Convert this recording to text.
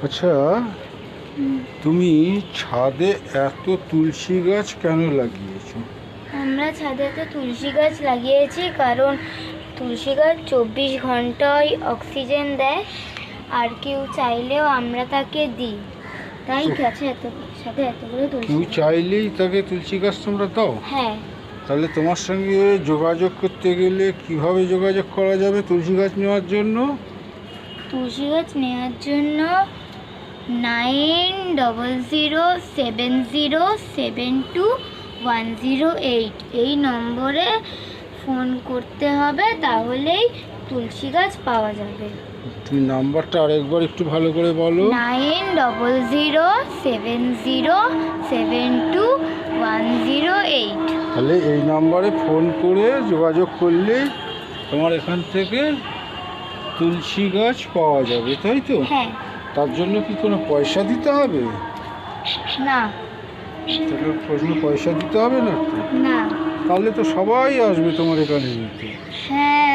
আচ্ছা, তুমি ছাদে এত তুলসী গাছ কেন লাগিয়েছো? আমরা ছাদেতে তুলসী গাছ লাগিয়েছি কারণ তুলসী গাছ 24 ঘন্টায় অক্সিজেন দেয়, আর কেউ চাইলেও আমরা তাকে দিই, তাই গাছে সাথে এতগুলো তুলসী কেউ গাছ। চাইলেই তাকে তুলসী গাছ তোমরা দাও? হ্যাঁ, তাহলে তোমার সঙ্গে যোগাযোগ করতে গেলে কিভাবে যোগাযোগ করা যাবে তুলসী গাছ নেওয়ার জন্য? তুলসী গাছ নেওয়ার জন্য 9070720108 এই নম্বরে ফোন করতে হবে, তাহলেই তুলসী গাছ পাওয়া যাবে। তুমি নাম্বারটা আরেকবার একটু ভালো করে বলো। 9070720108। তাহলে এই নাম্বারে ফোন করে যোগাযোগ করলেই তোমার এখান থেকে তুলসী গাছ পাওয়া যাবে, তাই তো? হ্যাঁ। তার জন্য কি কোনো পয়সা দিতে হবে? না। তাহলে কোনো পয়সা দিতে হবে না তো? না। তাহলে তো সবাই আসবে তোমার এখানে নিতে। হ্যাঁ,